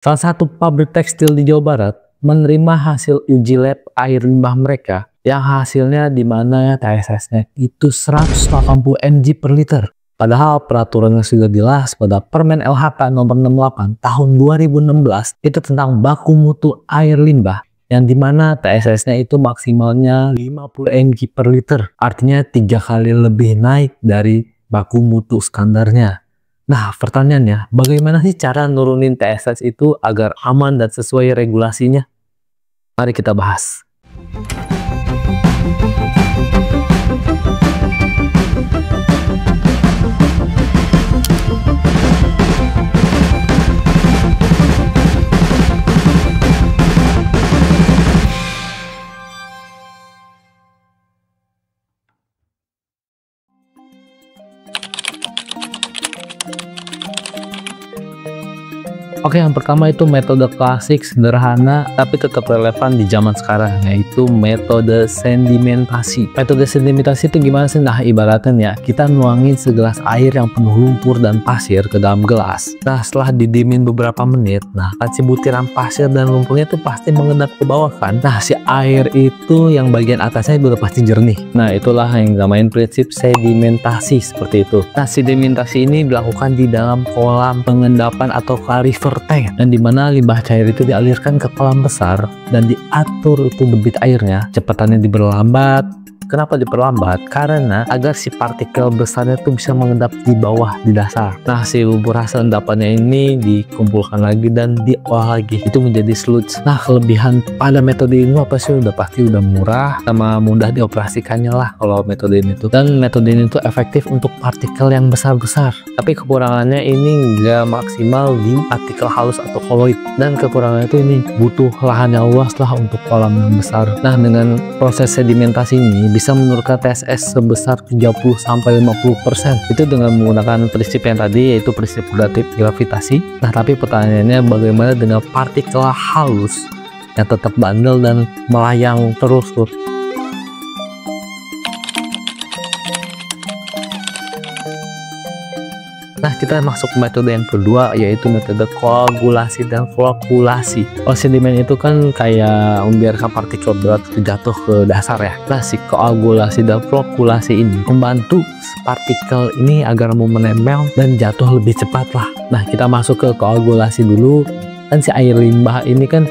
Salah satu pabrik tekstil di Jawa Barat menerima hasil uji lab air limbah mereka yang hasilnya di mana TSS-nya itu 180 mg per liter. Padahal peraturannya sudah jelas pada Permen LHK nomor 68 tahun 2016 itu tentang baku mutu air limbah yang dimana TSS-nya itu maksimalnya 50 mg per liter. Artinya 3 kali lebih naik dari baku mutu standarnya. Nah, pertanyaannya, bagaimana sih cara nurunin TSS itu agar aman dan sesuai regulasinya? Mari kita bahas. Oke, yang pertama itu metode klasik sederhana tapi tetap relevan di zaman sekarang, yaitu metode sedimentasi. Metode sedimentasi itu gimana sih? Nah, ibaratnya ya, kita nuangin segelas air yang penuh lumpur dan pasir ke dalam gelas. Nah, setelah didiemin beberapa menit, nah si butiran pasir dan lumpurnya itu pasti mengendap ke bawah kan. Nah, si air itu yang bagian atasnya itu udah pasti jernih. Nah, itulah yang namanya prinsip sedimentasi seperti itu. Nah, sedimentasi ini dilakukan di dalam kolam pengendapan atau kaliver tank, dan dimana limbah cair itu dialirkan ke kolam besar dan diatur itu debit airnya, cepatannya diperlambat. Kenapa diperlambat? Karena agar si partikel besarnya itu bisa mengendap di bawah di dasar. Nah, si lumpur hasil endapannya ini dikumpulkan lagi dan diolah lagi, itu menjadi sludge. Nah, kelebihan pada metode ini apa sih? Udah pasti udah murah sama mudah dioperasikannya lah kalau metode ini tuh. Dan metode ini tuh efektif untuk partikel yang besar-besar. Tapi kekurangannya ini nggak maksimal di partikel halus atau koloid. Dan kekurangannya itu ini butuh lahan yang luas lah untuk kolam yang besar. Nah, dengan proses sedimentasi ini bisa menurunkan TSS sebesar 30-50%. Itu dengan menggunakan prinsip yang tadi, yaitu prinsip gravitasi. Nah, tapi pertanyaannya bagaimana dengan partikel halus yang tetap bandel dan melayang terus tuh? Nah, kita masuk ke metode yang kedua, yaitu metode koagulasi dan flokulasi. Sedimen itu kan kayak membiarkan partikel berat itu jatuh ke dasar ya. Nah, si koagulasi dan flokulasi ini membantu partikel ini agar mau menempel dan jatuh lebih cepat lah. Nah, kita masuk ke koagulasi dulu. Kan si air limbah ini kan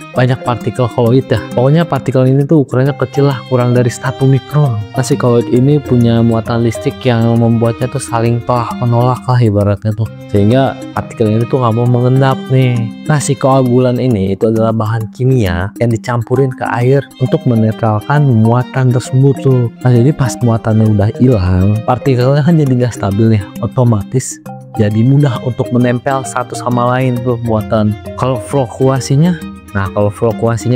banyak partikel koloid ya. Pokoknya partikel ini tuh ukurannya kecil lah, kurang dari 1 mikron. Nah, si koloid ini punya muatan listrik yang membuatnya tuh saling tolak menolak lah ibaratnya tuh, sehingga partikel ini tuh nggak mau mengendap nih. Nah, si koagulan ini itu adalah bahan kimia yang dicampurin ke air untuk menetralkan muatan tersebut tuh. Nah, jadi pas muatannya udah hilang, partikelnya kan jadi nggak stabil nih, otomatis jadi mudah untuk menempel satu sama lain tuh muatan. Kalau flokulasinya,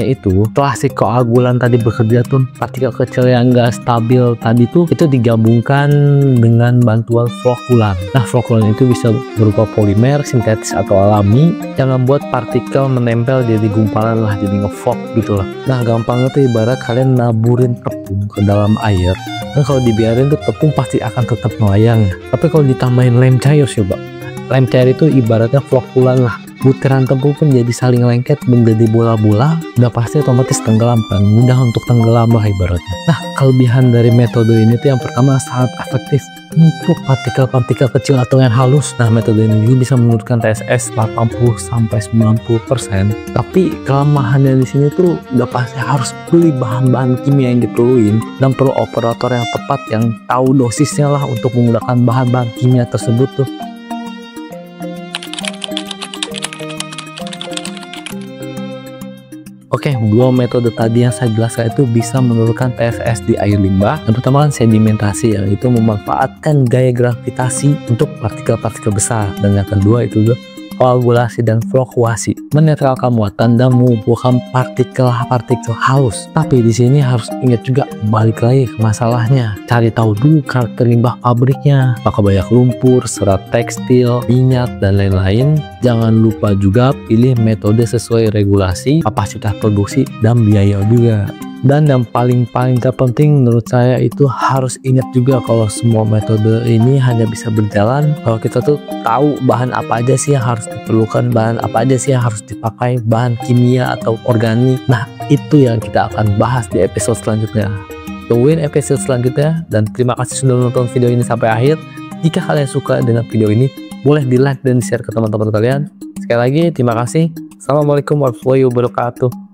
itu setelah si koagulan tadi bekerja tuh, partikel kecil yang enggak stabil tadi tuh itu digabungkan dengan bantuan flokulan. Nah, flokulan itu bisa berupa polimer sintetis atau alami yang membuat partikel menempel jadi gumpalan lah, jadi ngeflok gitu lah. Nah, gampangnya tuh ibarat kalian naburin tepung ke dalam air. Nah, kalau dibiarin tuh tepung pasti akan tetap melayang. Tapi kalau ditambahin lem cair coba, lem cair itu ibaratnya flokulan lah. Butiran tepung pun jadi saling lengket menjadi bola-bola, udah pasti otomatis tenggelam kan, mudah untuk tenggelam lah ibaratnya. Nah, kelebihan dari metode ini tuh yang pertama sangat efektif untuk partikel-partikel kecil atau yang halus. Nah, metode ini bisa menurunkan TSS 80-90%. Tapi kelemahannya di sini tuh udah pasti harus beli bahan-bahan kimia yang diperluin dan perlu operator yang tepat yang tahu dosisnya lah untuk menggunakan bahan-bahan kimia tersebut tuh. Oke, dua metode tadi yang saya jelaskan itu bisa menurunkan TSS di air limbah. Yang pertama kan sedimentasi, yaitu memanfaatkan gaya gravitasi untuk partikel-partikel besar. Dan yang kedua itu koagulasi dan flokulasi, menetralkan muatan dan mengumpulkan partikel-partikel halus. Tapi di sini harus ingat juga, balik lagi ke masalahnya, cari tahu dulu karakter limbah pabriknya, apakah banyak lumpur, serat tekstil, minyak, dan lain-lain. Jangan lupa juga pilih metode sesuai regulasi, kapasitas produksi, dan biaya juga. Dan yang paling terpenting menurut saya itu harus ingat juga kalau semua metode ini hanya bisa berjalan kalau kita tuh tahu bahan apa aja sih yang harus diperlukan, bahan apa aja sih yang harus dipakai, bahan kimia atau organik. Nah, itu yang kita akan bahas di episode selanjutnya. Tungguin episode selanjutnya, dan terima kasih sudah nonton video ini sampai akhir. Jika kalian suka dengan video ini, boleh di like dan di share ke teman-teman kalian. Sekali lagi terima kasih. Assalamualaikum warahmatullahi wabarakatuh.